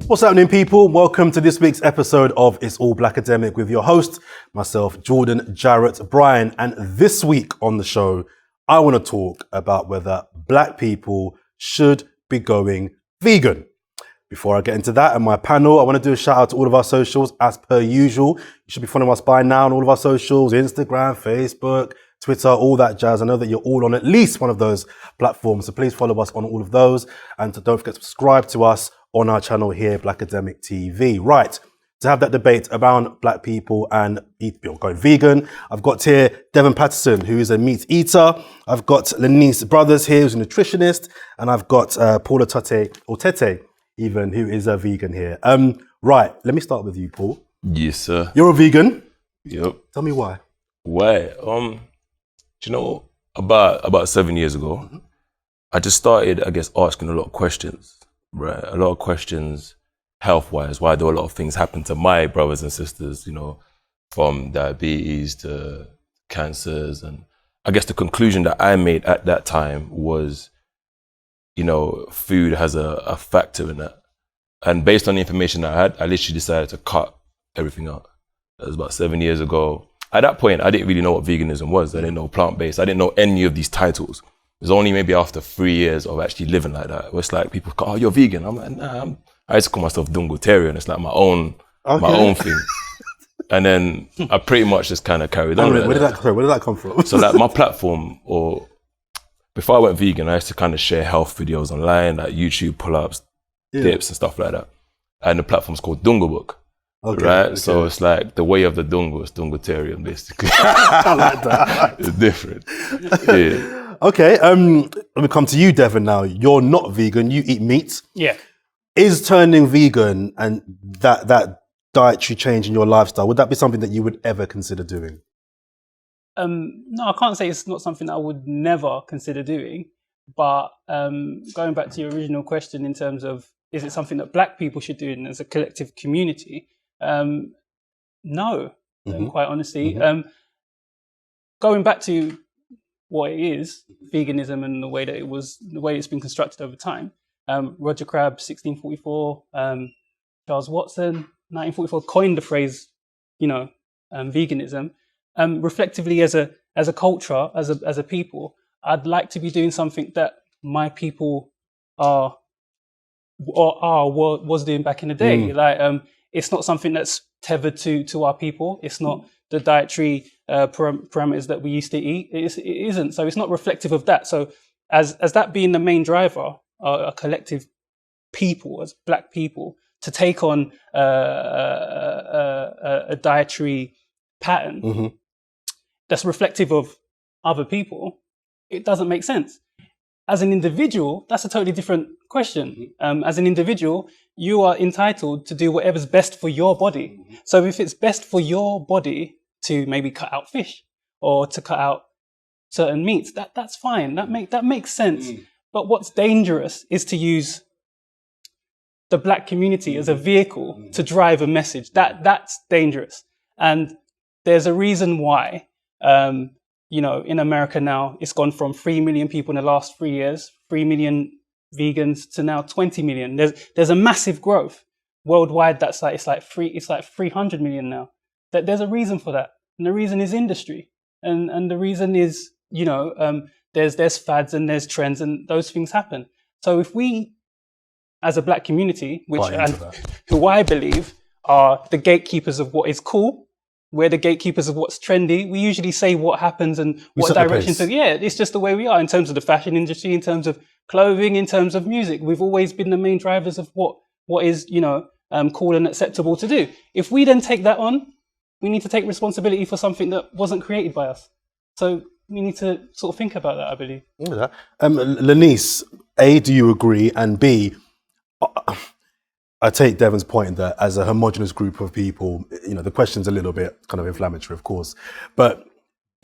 What's happening, people? Welcome to this week's episode of It's All Blakademik with your host, myself, Jordan Jarrett-Bryan. And this week on the show, I want to talk about whether black people should be going vegan. Before I get into that and my panel, I want to do a shout out to all of our socials as per usual. You should be following us by now on all of our socials, Instagram, Facebook, Twitter, all that jazz. I know that you're all on at least one of those platforms, so please follow us on all of those. And don't forget to subscribe to us on our channel here, Blakademik TV. Right, to have that debate around black people and going vegan, I've got here Devin Patterson, who is a meat eater. I've got Lenice Brothers here, who's a nutritionist. And I've got Paula Tete, even, who is a vegan here. Right, let me start with you, Paul. Yes, sir. You're a vegan? Yep. Tell me why. Why? Do you know, about 7 years ago, I just started, I guess, asking a lot of questions, right? A lot of questions health-wise, why do a lot of things happen to my brothers and sisters, you know, from diabetes to cancers. And I guess the conclusion that I made at that time was, you know, food has a factor in that. And based on the information I had, I literally decided to cut everything out. That was about 7 years ago. At that point, I didn't really know what veganism was. I didn't know plant-based. I didn't know any of these titles. It was only maybe after 3 years of actually living like that. It's like people go, oh, you're vegan. I'm like, nah, I used to call myself Dungotarian. It's like my own thing. And then I pretty much just kind of carried on. Where did that come from? So like my platform, or before I went vegan, I used to kind of share health videos online, like YouTube pull-ups, dips and stuff like that. And the platform's called Dungo Book. Okay, right? Okay. So it's like the way of the Dungo is Dungotarian, basically. I like that. It's different. Yeah. Okay, let me come to you, Devin, now. You're not vegan, you eat meat. Yeah. Is turning vegan and that dietary change in your lifestyle, would that be something that you would ever consider doing? No, I can't say it's not something that I would never consider doing. But going back to your original question in terms of, is it something that black people should do as a collective community? No, quite honestly. Going back to what it is, veganism, and the way it's been constructed over time. Roger Crabb, 1644, Charles Watson, 1944, coined the phrase, veganism. Reflectively, as a culture, as a people, I'd like to be doing something that my people was doing back in the day. It's not something that's tethered to our people. It's not the dietary parameters that we used to eat. It isn't. So it's not reflective of that. So as that being the main driver, a collective people, as black people, to take on a dietary pattern that's reflective of other people, it doesn't make sense. As an individual, that's a totally different question. As an individual, you are entitled to do whatever's best for your body. So if it's best for your body to maybe cut out fish or to cut out certain meats, that's fine. That makes sense. But what's dangerous is to use the black community as a vehicle to drive a message. That's dangerous. And there's a reason why, in America now, it's gone from 3 million people in the last 3 years, 3 million vegans, to now 20 million. There's a massive growth worldwide. It's like 300 million now. There's a reason for that, and the reason is industry, and the reason is there's fads and there's trends, and those things happen. So if we, as a black community, who I believe are the gatekeepers of what is cool, we're the gatekeepers of what's trendy. We usually say what happens and what direction to. Yeah, it's just the way we are in terms of the fashion industry, in terms of clothing, in terms of music. We've always been the main drivers of what is cool and acceptable to do. If we then take that on, we need to take responsibility for something that wasn't created by us. So we need to sort of think about that, I believe. Lenice, A, do you agree? And B, I take Devin's point that as a homogenous group of people, the question's a little bit kind of inflammatory, of course. But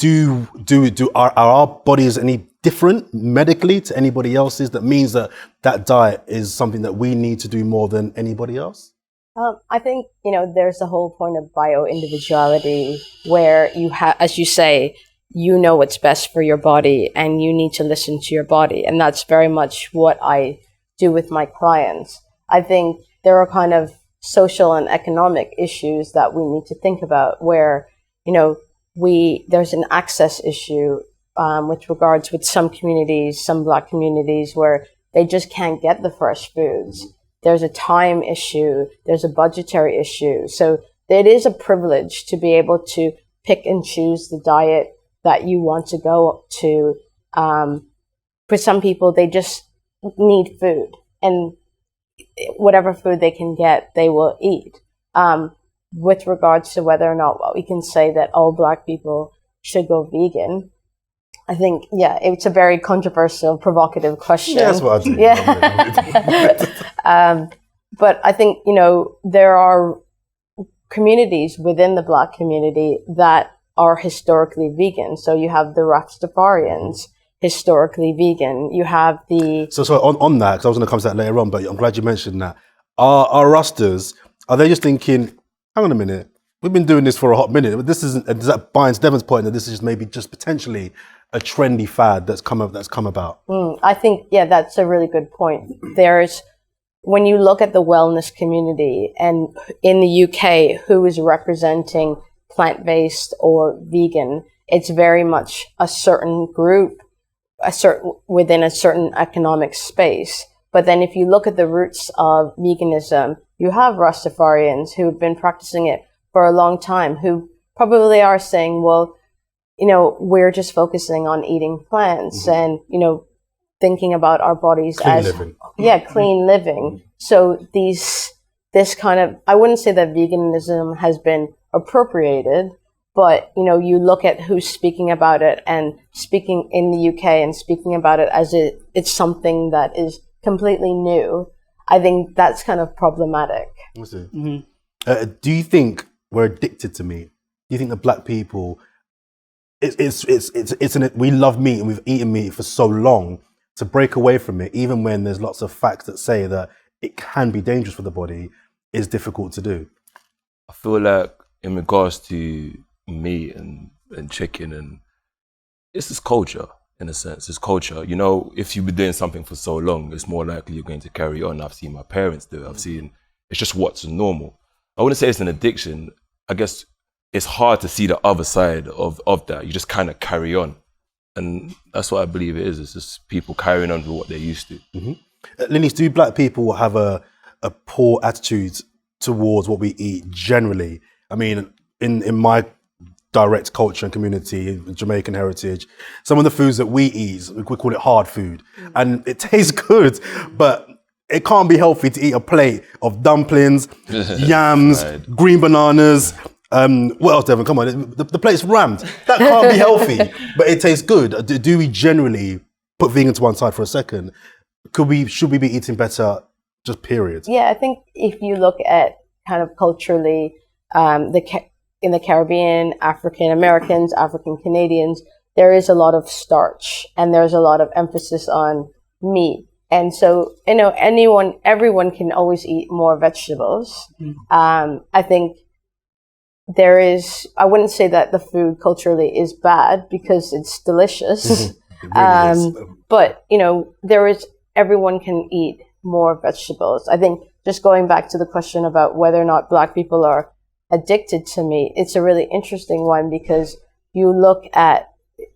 are our bodies any different medically to anybody else's? That means that diet is something that we need to do more than anybody else? I think, there's the whole point of bio-individuality where you have, as you say, what's best for your body and you need to listen to your body. And that's very much what I do with my clients. I think there are kind of social and economic issues that we need to think about where, there's an access issue with some communities, some Black communities where they just can't get the fresh foods. There's a time issue. There's a budgetary issue. So it is a privilege to be able to pick and choose the diet that you want to go to. For some people, they just need food, and whatever food they can get, they will eat. With regards to whether or not we can say that all Black people should go vegan, I think, it's a very controversial, provocative question. Yeah, that's what I do. Yeah. But I think, there are communities within the Black community that are historically vegan. So you have the Wagstafarians, historically vegan. You have the... So on that, because I was going to come to that later on, but I'm glad you mentioned that. Our Rastas, are they just thinking, hang on a minute, we've been doing this for a hot minute, but this isn't, does that binds Devin's point that this is maybe just potentially a trendy fad that's come about? I think, that's a really good point. When you look at the wellness community and in the UK, who is representing plant-based or vegan, it's very much a certain group, within a certain economic space. But then if you look at the roots of veganism, you have Rastafarians who have been practicing it for a long time, who probably are saying, well, we're just focusing on eating plants and, thinking about our bodies clean living. So this kind of, I wouldn't say that veganism has been appropriated, but, you look at who's speaking about it and speaking in the UK and speaking about it as it's something that is completely new. I think that's kind of problematic. Do you think we're addicted to meat? Do you think that Black people, we love meat and we've eaten meat for so long, to break away from it, even when there's lots of facts that say that it can be dangerous for the body, is difficult to do? I feel like in regards to meat and chicken, and it's just culture, in a sense. It's culture. If you've been doing something for so long, it's more likely you're going to carry on. I've seen my parents do it. It's just what's normal. I wouldn't say it's an addiction. I guess it's hard to see the other side of that. You just kind of carry on. And that's what I believe it is. It's just people carrying on with what they're used to. Linus, do Black people have a poor attitude towards what we eat generally? I mean, in my direct culture and community, Jamaican heritage, some of the foods that we eat, we call it hard food. And it tastes good, but it can't be healthy to eat a plate of dumplings, yams, green bananas. What else, Devin? Come on, the plate's rammed. That can't be healthy, but it tastes good. Do we generally put vegan to one side for a second? Should we be eating better, just period? Yeah, I think if you look at kind of culturally, in the Caribbean, African Americans, African Canadians, there is a lot of starch and there's a lot of emphasis on meat. And so, everyone can always eat more vegetables. I think I wouldn't say that the food culturally is bad because it's delicious. But, everyone can eat more vegetables. I think just going back to the question about whether or not Black people are addicted to meat, it's a really interesting one because you look at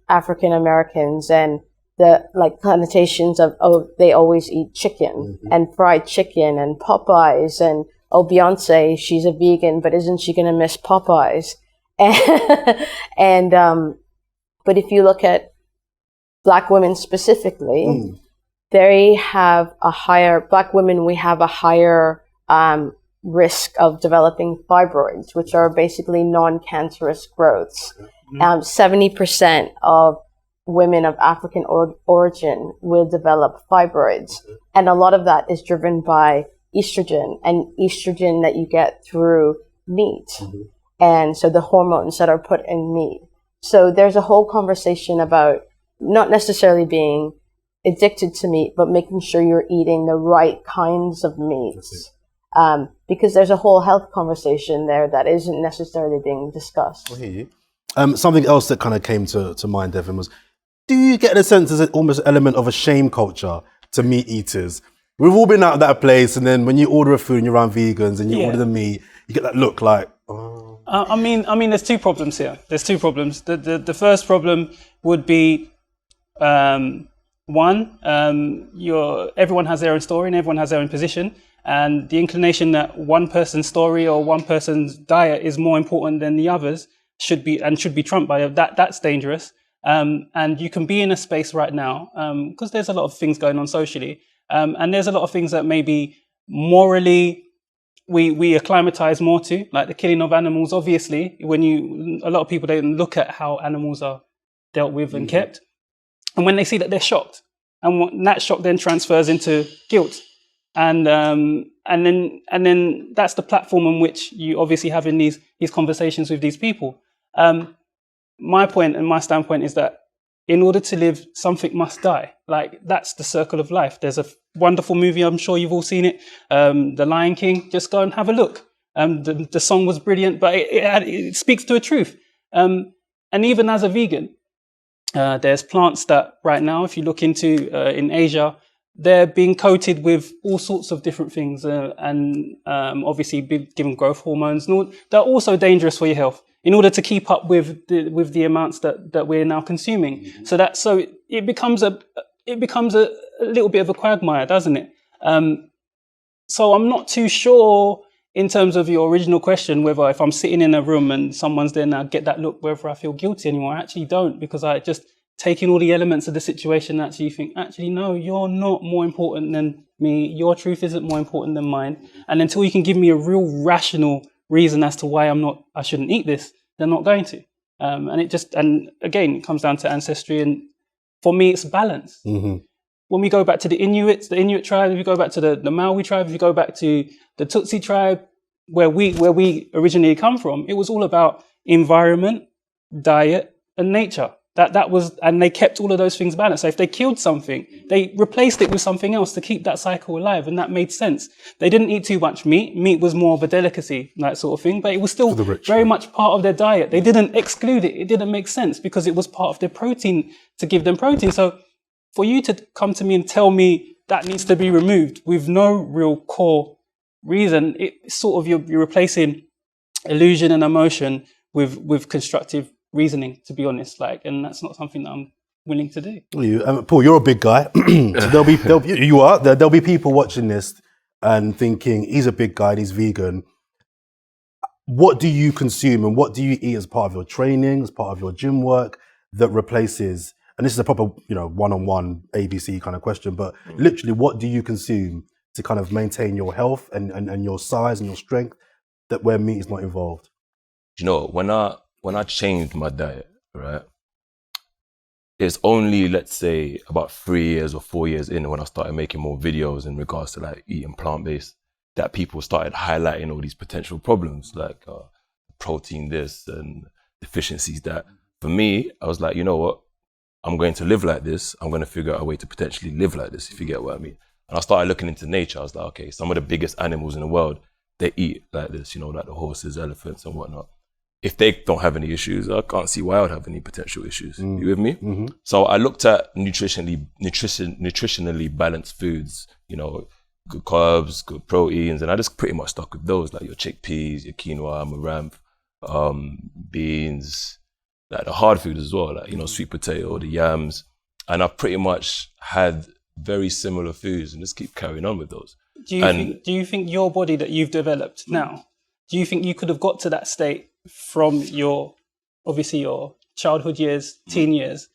African Americans and the connotations of, they always eat chicken and fried chicken and Popeyes and, Beyonce, she's a vegan, but isn't she going to miss Popeyes? And but if you look at Black women specifically, we have a higher risk of developing fibroids, which are basically non-cancerous growths. 70% of women of African origin will develop fibroids. And a lot of that is driven by estrogen that you get through meat. And so the hormones that are put in meat. So there's a whole conversation about not necessarily being addicted to meat, but making sure you're eating the right kinds of meats. Because there's a whole health conversation there that isn't necessarily being discussed. I hear you. Something else that kind of came to mind, Devin, was, do you get a sense there's almost an element of a shame culture to meat eaters? We've all been out of that place, and then when you order a food and you're around vegans and you Yeah. order the meat, you get that look like, oh. I mean, there's two problems here. There's two problems. The first problem would be, one, everyone has their own story and everyone has their own position, and the inclination that one person's story or one person's diet is more important than the others should be trumped by that. That's dangerous. And you can be in a space right now because there's a lot of things going on socially, and there's a lot of things that maybe morally we acclimatize more to, like the killing of animals. Obviously, a lot of people don't look at how animals are dealt with and kept, and when they see that, they're shocked, and that shock then transfers into guilt, and then that's the platform on which you obviously having these conversations with these people. My point and my standpoint is that in order to live, something must die. Like, that's the circle of life. There's a wonderful movie, I'm sure you've all seen it, The Lion King. Just go and have a look. The song was brilliant, but it speaks to a truth. And even as a vegan, there's plants that right now, if you look into in Asia, they're being coated with all sorts of different things and obviously given growth hormones. They're also dangerous for your health, in order to keep up with the amounts that we're now consuming. Mm-hmm. So it becomes a little bit of a quagmire, doesn't it? So I'm not too sure in terms of your original question, whether if I'm sitting in a room and someone's there now get that look, whether I feel guilty anymore. I actually don't, because I just taking all the elements of the situation and actually think, actually, no, you're not more important than me. Your truth isn't more important than mine. And until you can give me a real rational reason as to why I shouldn't eat this, they're not going to. And again, it comes down to ancestry. And for me, it's balance. Mm-hmm. When we go back to the Inuit tribe, if you go back to the Maori tribe, if you go back to the Tutsi tribe, where we originally come from, it was all about environment, diet, and nature. That was, and they kept all of those things balanced. So if they killed something, they replaced it with something else to keep that cycle alive, and that made sense. They didn't eat too much meat. Meat was more of a delicacy, that sort of thing, but it was still very much part of their diet. They didn't exclude it. It didn't make sense because it was part of their protein to give them protein. So for you to come to me and tell me that needs to be removed with no real core reason, it's sort of you're replacing illusion and emotion with constructive reasoning, to be honest, and that's not something that I'm willing to do. Paul, you're a big guy. So there'll be people watching this and thinking, he's a big guy, he's vegan. What do you consume and what do you eat as part of your training, as part of your gym work that replaces, and this is a proper, one-on-one ABC kind of question, but literally, what do you consume to kind of maintain your health and your size and your strength, that where meat is not involved? When I changed my diet, right, it's only, let's say, about 3 years or 4 years in, when I started making more videos in regards to like eating plant-based, that people started highlighting all these potential problems, like protein this and deficiencies that. For me, I was like, you know what? I'm going to live like this. I'm going to figure out a way to potentially live like this, if you get what I mean. And I started looking into nature. I was like, okay, some of the biggest animals in the world, they eat like this, like the horses, elephants and whatnot. If they don't have any issues, I can't see why I would have any potential issues. You with me? Mm-hmm. So I looked at nutritionally balanced foods, good carbs, good proteins, and I just pretty much stuck with those, like your chickpeas, your quinoa, amaranth, beans, like the hard food as well, like, sweet potato, the yams. And I've pretty much had very similar foods and just keep carrying on with those. Do you think your body that you've developed now, do you think you could have got to that state from your childhood years, teen years,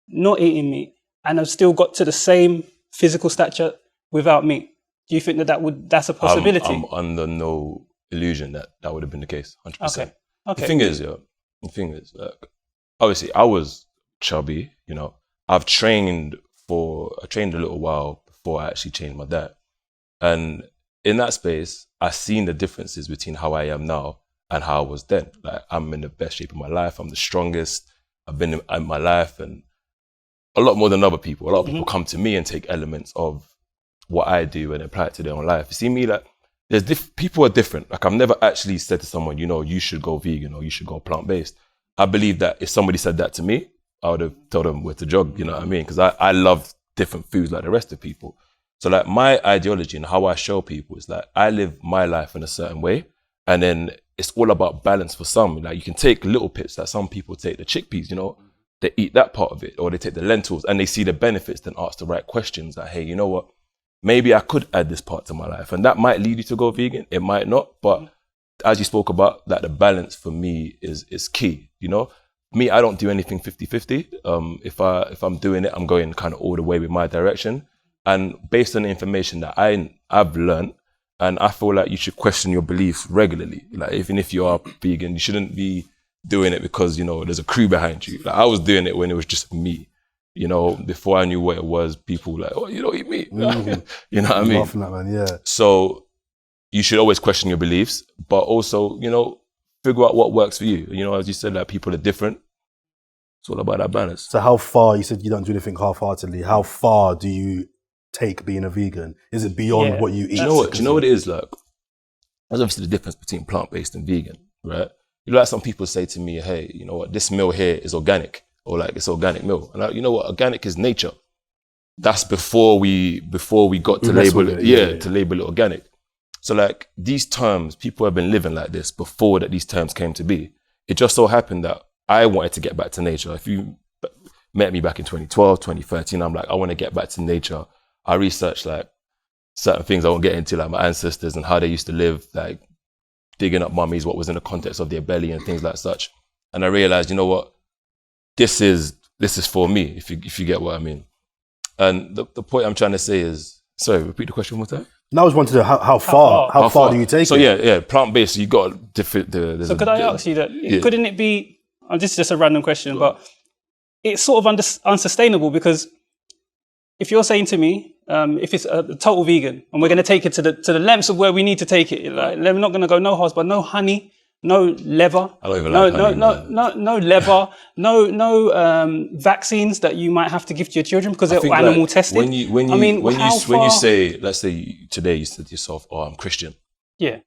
not eating meat, and have still got to the same physical stature without meat? Do you think that's a possibility? I'm under no illusion that would have been the case, 100%. Okay. The thing is, obviously I was chubby, I trained a little while before I actually changed my diet. And in that space, I've seen the differences between how I am now and how I was then. Like, I'm in the best shape of my life. I'm the strongest I've been in my life, and a lot more than other people. A lot of people come to me and take elements of what I do and apply it to their own life. You see me, like, people are different. Like, I've never actually said to someone, you should go vegan or you should go plant-based. I believe that if somebody said that to me, I would have told them where to jog, you know what I mean? Because I love different foods like the rest of people. So like my ideology and how I show people is like I live my life in a certain way, and then it's all about balance for some. Like you can take little bits, like some people take the chickpeas, you know, they eat that part of it, or they take the lentils and they see the benefits, then ask the right questions like, hey, you know what, maybe I could add this part to my life, and that might lead you to go vegan, it might not, but as you spoke about, that the balance for me is key, you know. Me, I don't do anything 50-50. If I'm doing it, I'm going kind of all the way with my direction. And based on the information that I've learned, and I feel like you should question your beliefs regularly. Like even if you are vegan, you shouldn't be doing it because, you know, there's a crew behind you. Like I was doing it when it was just me. You know, before I knew what it was, people were like, oh, you don't eat meat. Mm-hmm. You know what I mean? Laughing at that, man, yeah. So you should always question your beliefs, but also, you know, figure out what works for you. You know, as you said, like people are different. It's all about that balance. So how far, you said you don't do anything half-heartedly, how far do you take being a vegan? Is it beyond what you eat? Do you know what it is like? There's obviously the difference between plant-based and vegan, right? You know, like some people say to me, hey, you know what, this meal here is organic, or like it's organic meal. And like, you know what, organic is nature. That's before we got to label it, to label it organic. So like these terms, people have been living like this before that these terms came to be. It just so happened that I wanted to get back to nature. If you met me back in 2012, 2013, I'm like, I want to get back to nature. I researched like certain things I won't get into, like my ancestors and how they used to live, like digging up mummies, what was in the context of their belly and things like such. And I realized, you know what, this is for me, if you get what I mean. And the point I'm trying to say is, sorry, repeat the question one more time. Now I just wanted to know how far do you take it? So yeah, plant-based, you got different. So could I ask you that, couldn't it be, this is just a random question, but it's sort of unsustainable, because if you're saying to me, if it's a total vegan and we're going to take it to the lengths of where we need to take it, like we're not going to go no hard, but no honey, no leather, no leather, no vaccines that you might have to give to your children because they're animal tested. When you say, let's say today you said to yourself, oh, I'm Christian. Yeah.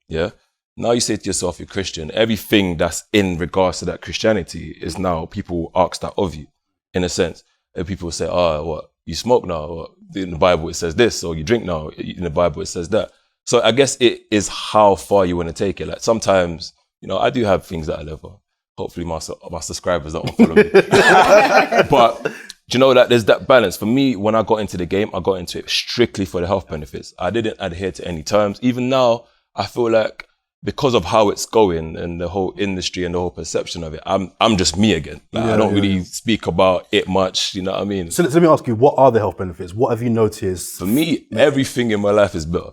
Now you say to yourself, you're Christian. Everything that's in regards to that Christianity is now people ask that of you, in a sense. And people say, oh, what, you smoke now? Or in the Bible it says this, or you drink now. In the Bible it says that. So I guess it is how far you want to take it. Like sometimes, you know, I do have things that I live on. Hopefully my subscribers don't follow me. But do you know that there's that balance? For me, when I got into the game, I got into it strictly for the health benefits. I didn't adhere to any terms. Even now, I feel like because of how it's going and the whole industry and the whole perception of it, I'm just me again. Like, I don't really speak about it much, you know what I mean? So let me ask you, what are the health benefits? What have you noticed? For me, everything in my life is better.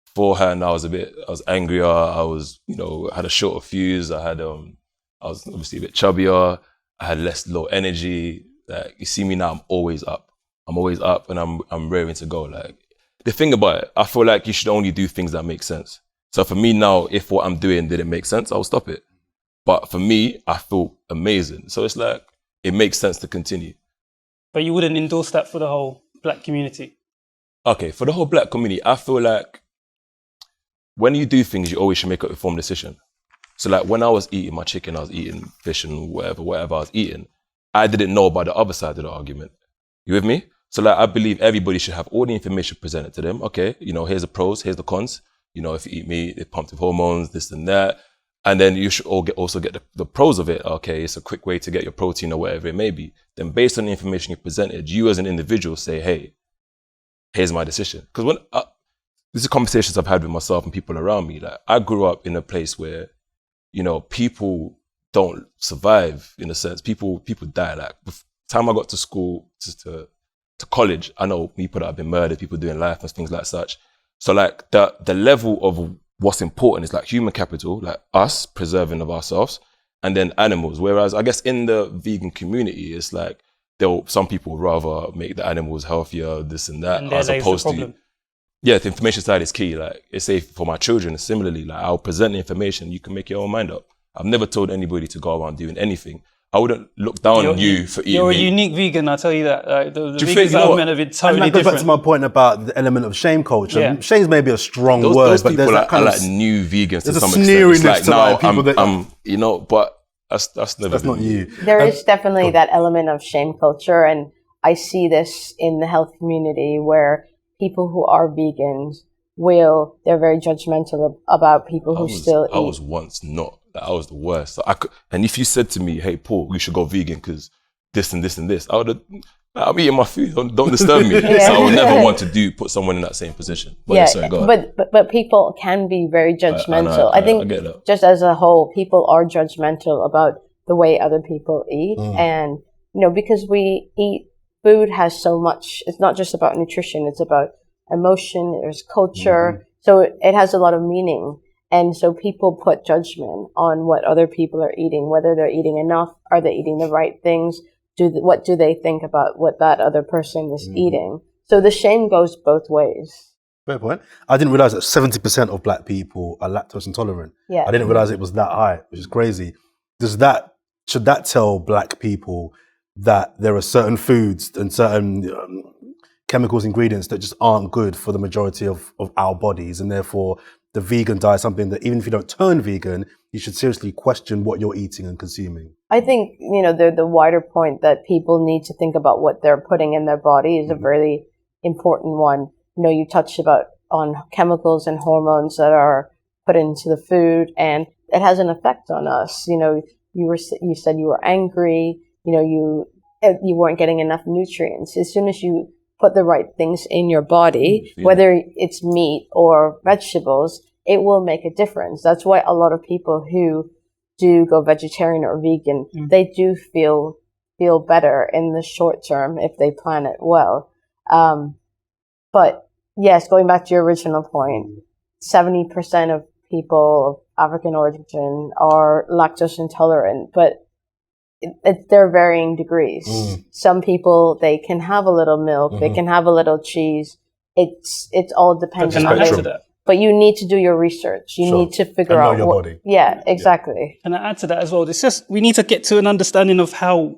Beforehand, I was angrier. I was, you know, had a shorter fuse. I was obviously a bit chubbier. I had low energy. Like you see me now, I'm always up. And I'm raring to go. Like the thing about it, I feel like you should only do things that make sense. So for me now, if what I'm doing didn't make sense, I'll stop it. But for me, I feel amazing. So it's like, it makes sense to continue. But you wouldn't endorse that for the whole black community? Okay, for the whole black community, I feel like when you do things, you always should make an informed decision. So like when I was eating my chicken, I was eating fish and whatever I was eating, I didn't know about the other side of the argument. You with me? So like I believe everybody should have all the information presented to them. Okay, you know, here's the pros, here's the cons. You know, if you eat meat, it's pumped with hormones, this and that. And then you should also get the pros of it. Okay, it's a quick way to get your protein or whatever it may be. Then based on the information you presented, you as an individual say, hey, here's my decision. Because when these are conversations I've had with myself and people around me. Like I grew up in a place where, you know, people don't survive in a sense. People die. Like by the time I got to school, to college, I know people that have been murdered, people doing life and things like such. So like the level of what's important is like human capital, like us preserving of ourselves, and then animals. Whereas I guess in the vegan community, it's like some people would rather make the animals healthier, this and that, and as opposed to, the information side is key. Like it's safe for my children. Similarly, like I'll present the information, you can make your own mind up. I've never told anybody to go around doing anything. I wouldn't look down on you for eating You're meat. a unique vegan, I'll tell you that. The vegans that I've met have been totally and that goes different. back to my point about the element of shame culture. Yeah. Shame's maybe a strong word, Those but there's people that kind are of like new vegans to there's a some extent. It's sneeriness like to now like people that I'm, you know, but that's never that's been not me. you. There is definitely that element of shame culture, and I see this in the health community where people who are vegans they're very judgmental about people who still eat. I was once not. Like, I was the worst. So and if you said to me, "Hey, Paul, we should go vegan because this and this and this," I'm eating my food. Don't disturb me. So I would never want to put someone in that same position. But sorry, go ahead. But people can be very judgmental. I think just as a whole, people are judgmental about the way other people eat, and because we eat, food has so much. It's not just about nutrition. It's about emotion, there's culture, so it has a lot of meaning, and so people put judgment on what other people are eating, whether they're eating enough, are they eating the right things, what do they think about what that other person is eating. So the shame goes both ways. Fair point. I didn't realize that 70% of black people are lactose intolerant. Yeah. I didn't realize it was that high, which is crazy. Should that tell black people that there are certain foods and certain chemicals, ingredients that just aren't good for the majority of our bodies, and therefore the vegan diet is something that even if you don't turn vegan, you should seriously question what you're eating and consuming? I think, the wider point that people need to think about what they're putting in their body is a really important one. You touched on chemicals and hormones that are put into the food, and it has an effect on us. You said you were angry, you weren't getting enough nutrients. As soon as you put the right things in your body, whether it's meat or vegetables, it will make a difference. That's why a lot of people who do go vegetarian or vegan, they do feel better in the short term if they plan it well. But yes, going back to your original point, 70% of people of African origin are lactose intolerant, but there are varying degrees. Some people, they can have a little milk, they can have a little cheese. It's all dependent on it. But you need to do your research. You need to figure out your body. Yeah, exactly. And I add to that as well. It's just we need to get to an understanding of how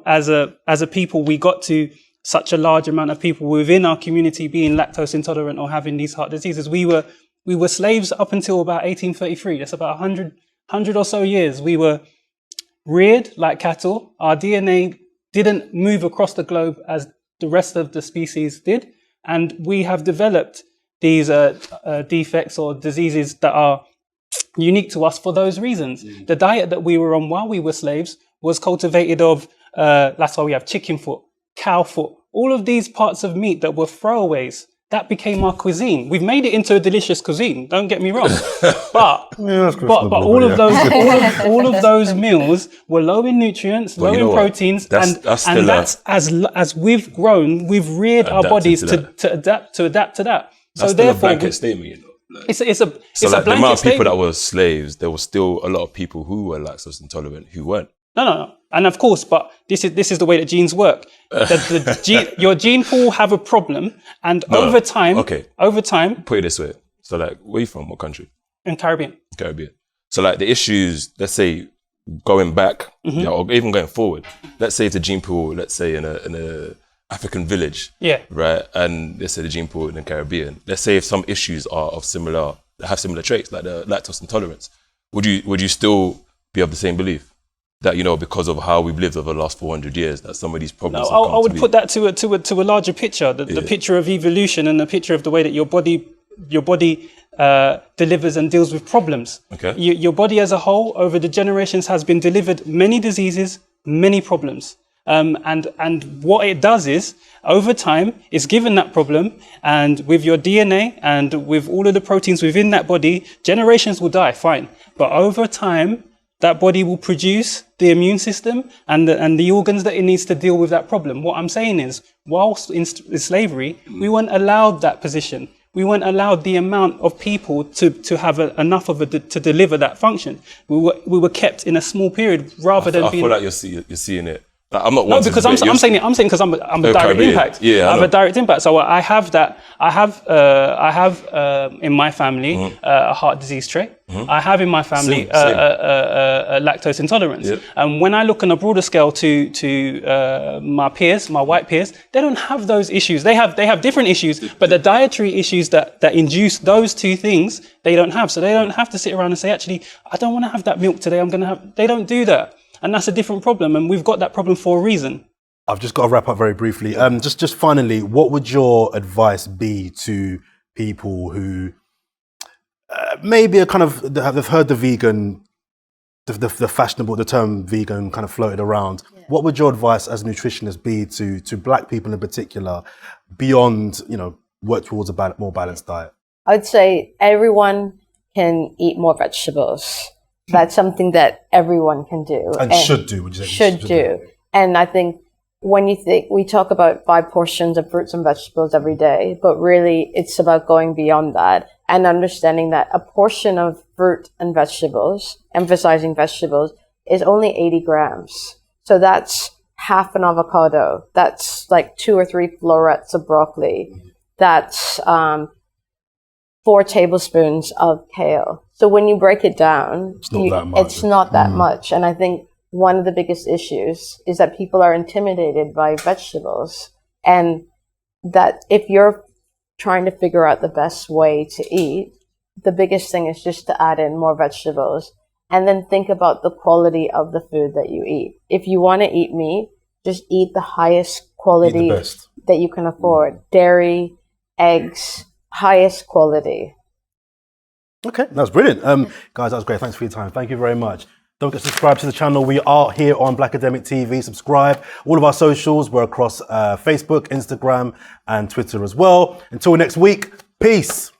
as a people we got to such a large amount of people within our community being lactose intolerant or having these heart diseases. We were slaves up until about 1833. That's about 100 or so years. We were reared like cattle. Our DNA didn't move across the globe as the rest of the species did. And we have developed these defects or diseases that are unique to us for those reasons. The diet that we were on while we were slaves was cultivated of, that's why we have chicken foot, cow foot, all of these parts of meat that were throwaways. That became our cuisine. We've made it into a delicious cuisine. Don't get me wrong, but all of those meals were low in nutrients, low in proteins, and that's as we've grown, we've reared our bodies to adapt to that. That's so still therefore, a blanket statement, it's a blanket statement. The amount of people that were slaves, there was still a lot of people who were lactose intolerant who weren't. No. And of course, but this is the way that genes work. Your gene pool have a problem, and over time, put it this way. So where are you from? What country? In Caribbean. So the issues, let's say, going back, or even going forward, let's say it's a gene pool, let's say in a African village, right? And let's say the gene pool in the Caribbean. Let's say if some issues are have similar traits, like the lactose intolerance, would you still be of the same belief that because of how we've lived over the last 400 years, that some of these problems? No, I would put that to a larger picture, the picture of evolution and the picture of the way that your body delivers and deals with problems. Okay. Your body as a whole, over the generations, has been delivered many diseases, many problems. And what it does is, over time, it's given that problem, and with your DNA and with all of the proteins within that body, generations will die, fine. But over time, that body will produce the immune system and the organs that it needs to deal with that problem. What I'm saying is, whilst in slavery, we weren't allowed that position. We weren't allowed the amount of people to have enough of it to deliver that function. We were kept in a small period rather than being. I feel like you're seeing it. I'm not. No, because I'm saying because I'm a direct impact. Yeah, I have a direct impact. So I have that. I have in my family a heart disease trait. I have in my family a lactose intolerance. Yep. And when I look on a broader scale to my peers, my white peers, they don't have those issues. They have different issues, but the dietary issues that induce those two things, they don't have. So they don't have to sit around and say, actually, I don't want to have that milk today. They don't do that. And that's a different problem. And we've got that problem for a reason. I've just got to wrap up very briefly. Just finally, what would your advice be to people who maybe are kind of, they've heard the fashionable, the term vegan kind of floated around. Yeah. What would your advice as a nutritionist be to Black people in particular, beyond, work towards a more balanced diet? I'd say everyone can eat more vegetables. That's something that everyone can do. And should do, would you say? Should do. And I think when you think, we talk about 5 portions of fruits and vegetables every day, but really it's about going beyond that and understanding that a portion of fruit and vegetables, emphasizing vegetables, is only 80 grams. So that's half an avocado. That's like 2 or 3 florets of broccoli. That's 4 tablespoons of kale. So when you break it down, it's not that much. And I think one of the biggest issues is that people are intimidated by vegetables, and that if you're trying to figure out the best way to eat, the biggest thing is just to add in more vegetables, and then think about the quality of the food that you eat. If you want to eat meat, just eat the highest quality that you can afford. Dairy, eggs, highest quality. Okay, that's brilliant. Guys, that was great. Thanks for your time. Thank you very much. Don't forget to subscribe to the channel. We are here on Blakademik TV. Subscribe. All of our socials, we're across Facebook, Instagram, and Twitter as well. Until next week, peace.